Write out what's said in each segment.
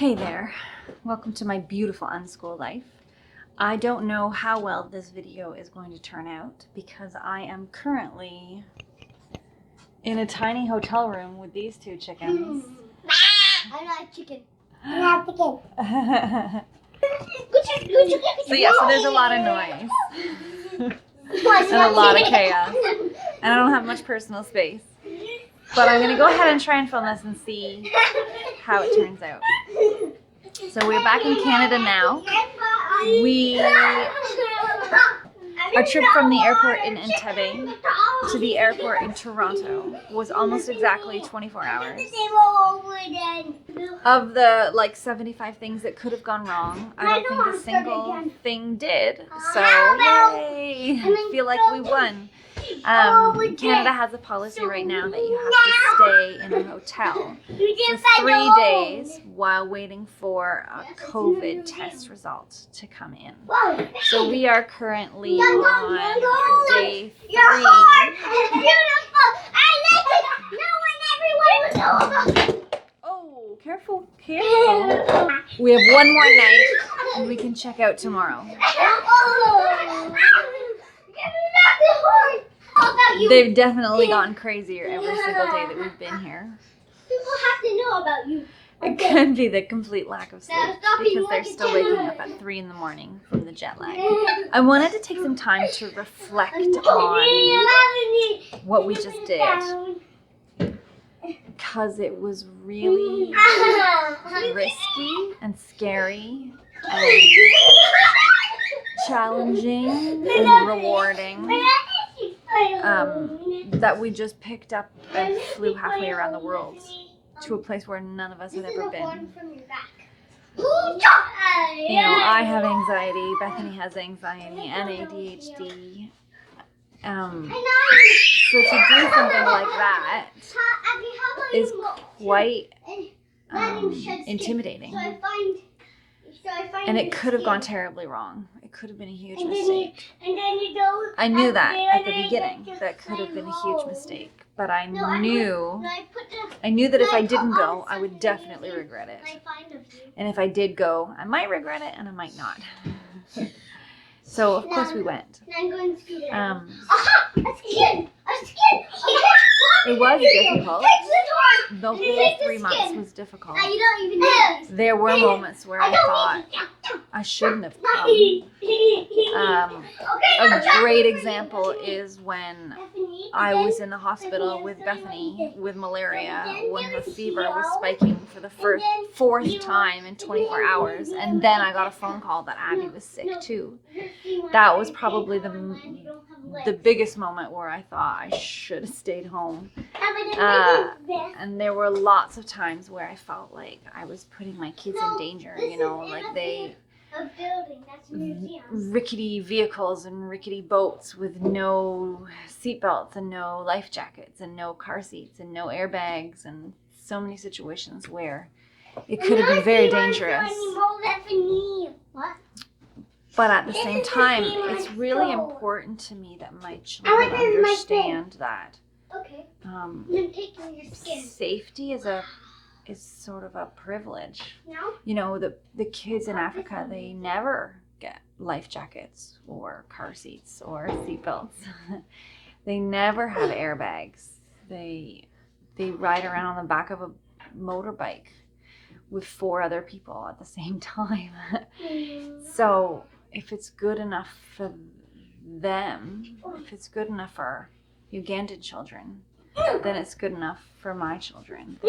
Hey there, welcome to my beautiful unschool life. I don't know how well this video is going to turn out because I am currently in a tiny hotel room with these two chickens. I like chicken. I like chicken. So there's a lot of noise and a lot of chaos, and I don't have much personal space. But I'm going to go ahead and try and film this and see how it turns out. So we're back in Canada now. Our trip from the airport in Entebbe to the airport in Toronto was almost exactly 24 hours. Of the 75 things that could have gone wrong, I don't think a single thing did. So yay! I feel like we won. Canada has a policy right now that you have to stay in a hotel for 3 days while waiting for a COVID test result to come in. So we are currently on day 3. Oh, careful, careful. We have one more night and we can check out tomorrow. They've definitely gotten crazier every single day that we've been here. People have to know about you. It could be the complete lack of sleep because they're still waking up at 3 in the morning from the jet lag. I wanted to take some time to reflect on what we just did because it was really risky and scary and challenging and rewarding. That we just picked up and flew halfway around the world to a place where none of us had ever been. I have anxiety, Bethany has anxiety and ADHD. So to do something like that is quite intimidating. And it could have gone terribly wrong. It could have been a huge mistake. I knew that at the beginning. That could have been a huge mistake. But I knew that if I didn't go, I would definitely regret it. And if I did go, I might regret it and I might not. So of course we went. It was difficult. The whole 3 months was difficult. There were moments where I thought I shouldn't have come. A great example is when I was in the hospital with Bethany with malaria when her fever was spiking for the fourth time in 24 hours, and then I got a phone call that Abby was sick too. That was probably the biggest moment where I thought I should have stayed home. And there were lots of times where I felt like I was putting my kids in danger, rickety vehicles and rickety boats with no seatbelts and no life jackets and no car seats and no airbags, and so many situations where it could have been very dangerous. But at the same time, it's really important to me that my children understand that safety is sort of a privilege. The kids in Africa, they never get life jackets or car seats or seatbelts. They never have airbags. They ride around on the back of a motorbike with 4 other people at the same time. So if it's good enough for them, if it's good enough for Ugandan children, then it's good enough for my children.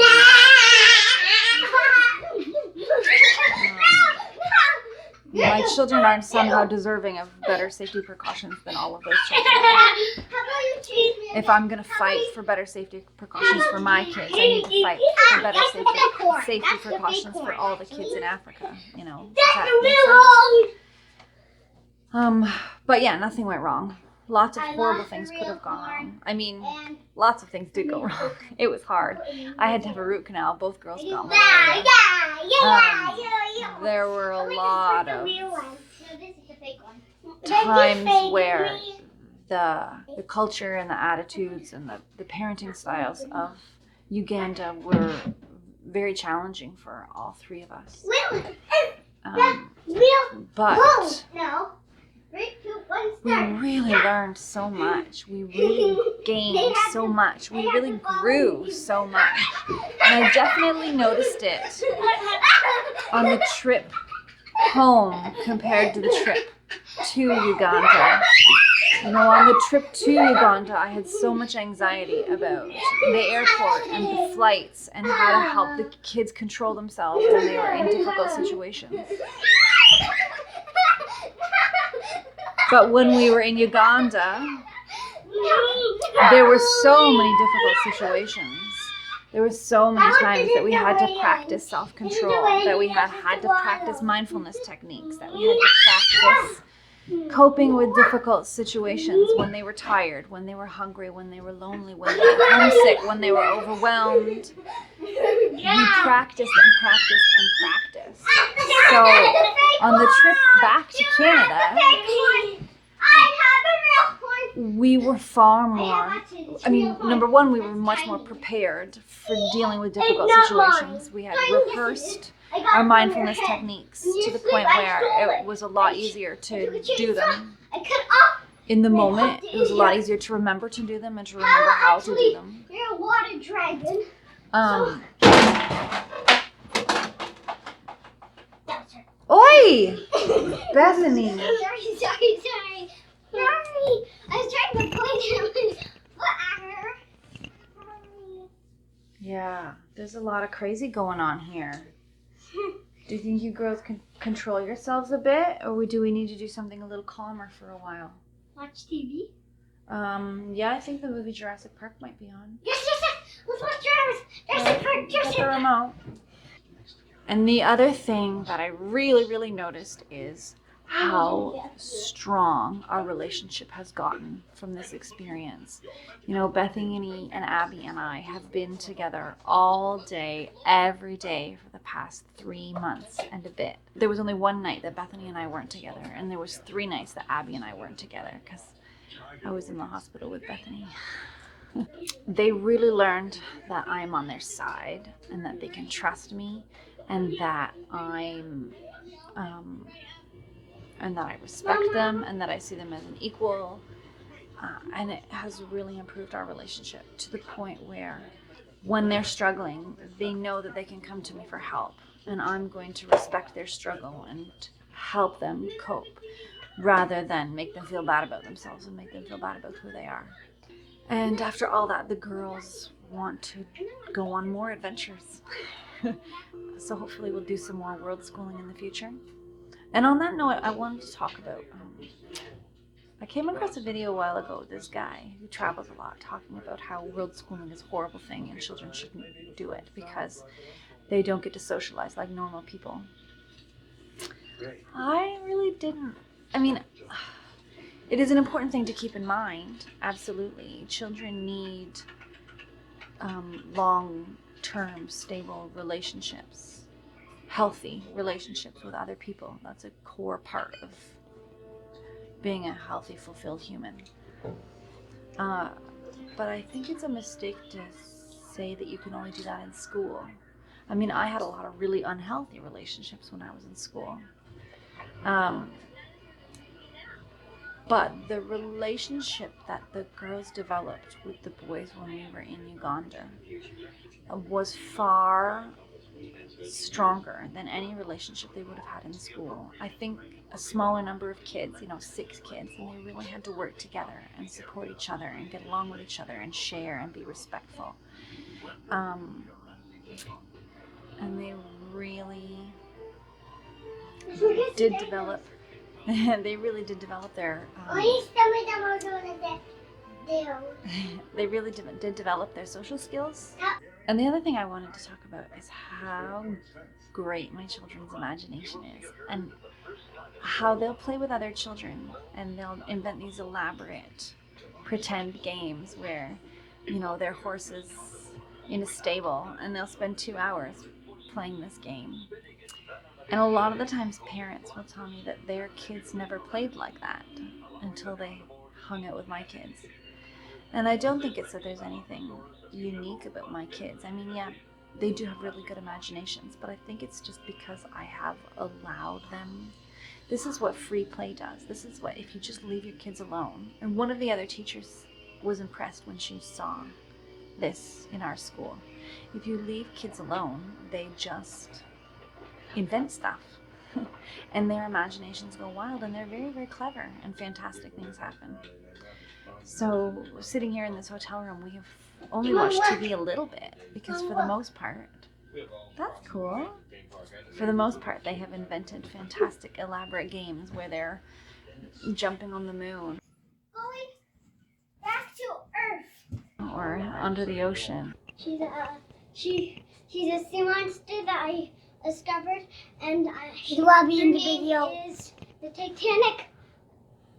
My children aren't somehow deserving of better safety precautions than all of those children. If I'm going to fight for better safety precautions for my kids, I need to fight for better safety precautions for all the kids in Africa. Does that make sense? But yeah, nothing went wrong. Lots of horrible things could have gone wrong. I mean, lots of things did go wrong. It was hard. I had to have a root canal. Both girls got malaria. There were a lot of times where the culture and the attitudes and the parenting styles of Uganda were very challenging for all three of us. But we really learned so much. We really gained so much. We really grew so much. And I definitely noticed it on the trip home compared to the trip to Uganda. You know, on the trip to Uganda, I had so much anxiety about the airport and the flights and how to help the kids control themselves when they were in difficult situations. But when we were in Uganda, there were so many difficult situations. There were so many times that we had to practice self-control, that we had to practice mindfulness techniques, that we had to practice coping with difficult situations when they were tired, when they were hungry, when they were lonely, when they were homesick, when they were overwhelmed. We practiced and practiced and practiced. So on the trip back to Canada, we were far more, I mean, number one, we were much more prepared for dealing with difficult situations. We had rehearsed our mindfulness techniques to the point where it was a lot easier to do them in the moment. It was a lot easier to remember to do them and to remember how to do them. You're a water dragon. Oi! Bethany! Sorry. I was trying to point at her. Yeah, there's a lot of crazy going on here. Do you think you girls can control yourselves a bit, or do we need to do something a little calmer for a while? Watch TV? Yeah, I think the movie Jurassic Park might be on. Yes. Let's watch Jurassic Park. Get the remote. And the other thing that I really, really noticed is how strong our relationship has gotten from this experience. You know, Bethany and Abby and I have been together all day, every day for the past 3 months and a bit. There was only one night that Bethany and I weren't together, and there was 3 nights that Abby and I weren't together because I was in the hospital with Bethany. They really learned that I'm on their side and that they can trust me and that I respect them and that I see them as an equal. And it has really improved our relationship to the point where when they're struggling, they know that they can come to me for help, and I'm going to respect their struggle and help them cope rather than make them feel bad about themselves and make them feel bad about who they are. And after all that, the girls want to go on more adventures. So hopefully we'll do some more world schooling in the future. And on that note, I wanted to talk about, I came across a video a while ago, this guy who travels a lot, talking about how world schooling is a horrible thing and children shouldn't do it because they don't get to socialize like normal people. I really didn't. I mean, it is an important thing to keep in mind, absolutely. Children need long-term, stable relationships, healthy relationships with other people. That's a core part of being a healthy, fulfilled human. But I think it's a mistake to say that you can only do that in school. I mean, I had a lot of really unhealthy relationships when I was in school. But the relationship that the girls developed with the boys when we were in Uganda was far stronger than any relationship they would have had in school. I think a smaller number of kids, 6 kids, and they really had to work together and support each other and get along with each other and share and be respectful. And they really did develop they really did develop their they really did develop their social skills. And the other thing I wanted to talk about is how great my children's imagination is, and how they'll play with other children and they'll invent these elaborate pretend games where, their horses in a stable, and they'll spend 2 hours playing this game. And a lot of the times parents will tell me that their kids never played like that until they hung out with my kids. And I don't think it's that there's anything unique about my kids. I mean, yeah, they do have really good imaginations, but I think it's just because I have allowed them. This is what free play does. This is what, if you just leave your kids alone. And one of the other teachers was impressed when she saw this in our school. If you leave kids alone, they just invent stuff. And their imaginations go wild, and they're very, very clever, and fantastic things happen. So sitting here in this hotel room, we have only watched TV a little bit, because for the most part, that's cool. For the most part, they have invented fantastic, elaborate games where they're jumping on the moon Going back to Earth. or under the ocean. She's a sea monster that I discovered, and she's lobby in the video. Is the Titanic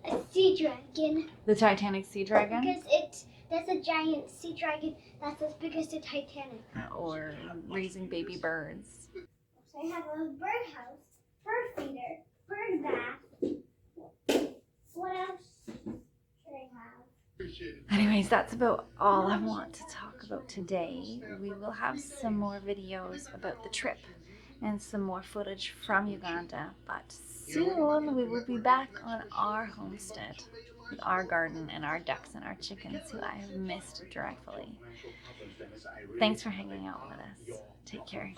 a sea dragon? The Titanic sea dragon? Because that's a giant sea dragon that's as big as the Titanic. Or raising baby birds. So I have a birdhouse, bird feeder, bird bath. What else should I have? Anyways, that's about all I want to talk about today. We will have some more videos about the trip and some more footage from Uganda, but soon we will be back on our homestead with our garden and our ducks and our chickens, who I have missed dreadfully. Thanks for hanging out with us. Take care.